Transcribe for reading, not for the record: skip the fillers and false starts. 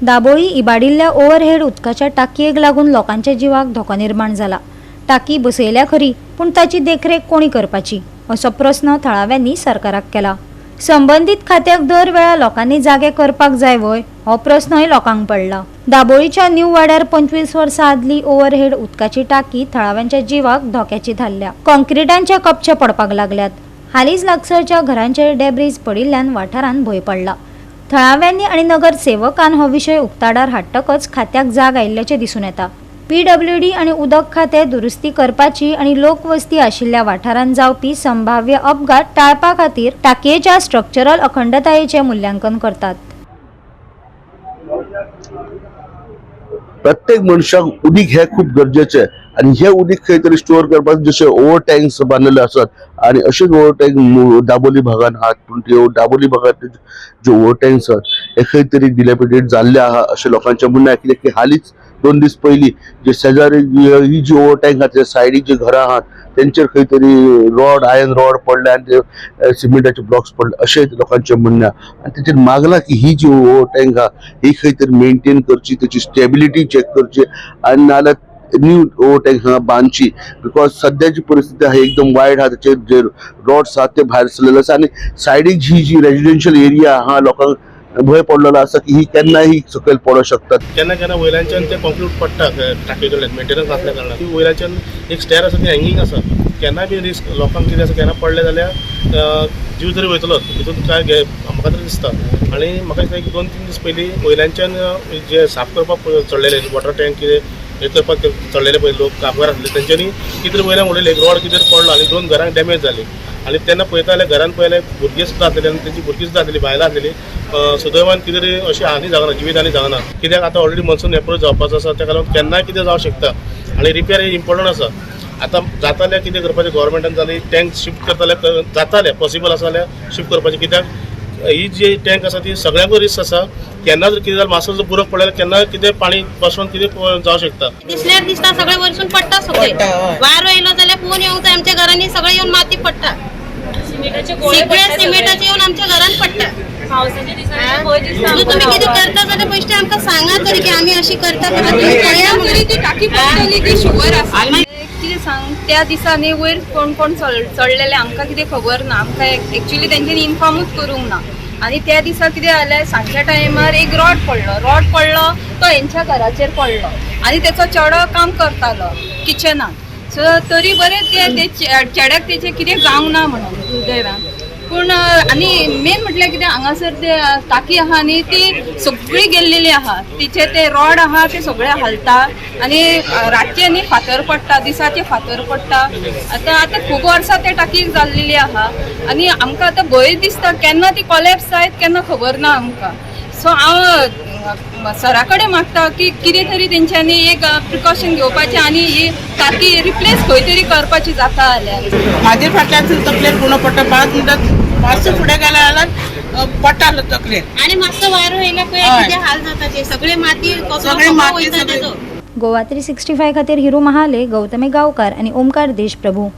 Dabolim इबाडिल्ल्या overhead उदकाच्या टाकयेक लागून लोकांच्या जिवाक धोको निर्माण जाला। टाकी बसयल्या खरी, पण ताची देखरेख कोणी करपाची असो प्रस्न थळाव्यांनी सरकाराक केला। संबंधित खात्याक दर वेळा लोकांनी जागे करपाक जाय वय हो प्रस्नय लोकांक पडला। दाबोळीच्या न्यू वाड्यार 25 वर्सां आदली ओव्हरहेड उदकाची टाकी थळाव्यांच्या जिवाक धोक्याची थारल्या। काँक्रिटांचे कपचे पडपाक लागल्यात। हालींच लागसरच्या घरांचेर डेब्रिज पडिल्ल्यान वाठारांत भंय पडला। थळाव्यांनी आणि नगरसेवकान हो विषय उक्ताडार हाडटकच खात्याक जाग आयिल्ल्याचे दिसून येता। PWD आणि उदक खाते दुरुस्ती करपाची आणि लोकवस्ती आशिल्ल्या वाठारांत जावपी संभाव्य अपघात टाळपा खातीर टाकयेच्या स्ट्रक्चरल अखंडतायेचे मूल्यांकन करतात। प्रत्येक मनशाक उदीक हे खूप गरजेचे आणि हे उदीक खंय तरी स्टोर करपाक जशे ओव्हर टँक्स बांदलेले आसात आणि अशेच ओव्हर टँक दाबोली भागात आहात, पण ते दाबोली भागात जे ओव्हर टँक्स आहात हे खंय तरी डिलॅपिडेट जाल्ले आहा अशें लोकांचें म्हणणें आहे। कित्याक की हालींच 2 दीस पयलीं जे शेजारी ही जी ओव्हर टँक आहात सायडीक जी घरां आहात तेंचेर खंय तरी आयर्न रॉड पडले आनी ते सिमेंटाचे ब्लॉक्स पडले अशें लोकांचें म्हणणें आहे। आनी तेचेर मागला की ही जी ओव्हर टँक आहा ही खंय तरी मेंटेन करची, तेची स्टेबिलिटी चेक करची आनी नाल्यार न्यू ओव्हर टँक हांगा बांदची। बिकॉज सद्याची परिस्थिती आहा एकदम वायड आहा, तेचे जे रॉड्स आहात ते भायर सरलेले आसा आनी सायडीक जी रेजिडेन्शियल एरिया आहा लोकांक भंय पडलेलो आसा की ही केन्नाय ही सकयल पडोंक शकतात। केन्ना वयल्याच्यान ते कॉन्क्रीट पडटा टाकी कडल्यान मेंटेनन्स आसल्या कारणान वयल्याच्यान एक स्टेअर आसा ती हँगींग आसा, केन्नाय बी रिस्क लोकांक कितें आसा केन्ना पडले जाल्यार जीव जरी वयतलोच तितून काय म्हाका तरी दिसता। आनी म्हाका दिसता एक 2-3 दीस पयलीं वयल्याच्यान जे साफ करपाक चडलेले वॉटर टँक कितें हे करपाक चडलेले पळय लोक कामगार आसले तेंच्यांनी कितें तरी वयल्यान उडयले, एक रॉड कितें पडलो आनी 2 घरांक डॅमेज जाली। आनी तेन्ना पळयता जाल्यार घरान पळयले भुरगीं सुद्दां आसलेली आनी तेंची भुरगीं सुद्दां आसलेली, बायलां आसलेली। सुदैवान कितें तरी अशी हानी जावना, जिवीत हानी जावना। कित्याक आतां ऑलरेडी मन्सून एप्रोच जावपाचो आसा, ताका लागून केन्नाय कितें जावं शकता आनी रिपेर हे इम्पॉर्टंट आसा। आतां जातालें कितें करपाचें गव्हर्मेंटान जाली टँक शिफ्ट करताले जातालें पॉसिबल आसा जाल्यार शिफ्ट करपाचें, कित्याक ही जी टँक आसा ती सगळ्यांकूच रिस्क आसा। केन्ना जर कितें जाल्यार मातसो जर बुरक पडल्यार केन्ना कितें पाणी बसून कितें जावं शकता। दिसल्यार दिसता सगळे वरसून पडटा, सगळे वार येयलो जाल्यार फोन येवंक जाय, आमच्या घरांनी सगळे येऊन माती पडटा, सगळे सिमेंटाचे येऊन आमच्या घरान पडटा। तुम्ही कितें करता जाल्यार पयशे आमकां सांगा तरी की आम्ही अशी करता ती टाकी पडटली ती शुवर आसा। कितें सांग त्या दिसांनी वयर कोण कोण चडलेले आमकां कितें खबर ना, आमकां एक्चुअली तेंच्यांनी इन्फॉर्मूच करूंक ना। आनी त्या दिसा कितें जालें सांजच्या टायमार एक रॉड पडलो तो हेंच्या घराचेर पडलो आनी तेचो चेडो काम करतालो किचनात। सो तरी बरें ते चेड्याक तेचें कितें जावंक ना म्हणून दुर्दैवान। पूण आनी मेन म्हटल्यार कितें हांगासर ते टाकी आहा न्ही ती सगळी गेल्लेली आहा, तिचे ते रॉड आहा ते सगळे हालता आनी रातचे न्ही फातर पडटा, दिसाचे फातर पडटा। आतां खूब वर्सां ते टाकीक जाल्लेली आहा आनी आमकां आतां भंय दिसता केन्ना ती कॉलेप्स जायत केन्ना खबर ना आमकां। सो हांव सरा कडेन मागता की कितें तरी तेंच्यांनी एक प्रिकॉशन घेवपाचें आनी ही टाकी रिप्लेस खंय तरी करपाची जाता जाल्यार। मागीर फाटल्यान तकलेर गुणो पडटा, 5 मिनटां मातसो फुडें गेले जाल्यार पडटालो तकलेर आणि मातसो वारो येयला पळय कितें हाल जाता ते सगळे माती वयता तेजो। गोवा 365 खातीर हिरू महाले, गौतमी गांवकार आणि ओमकार देशप्रभू।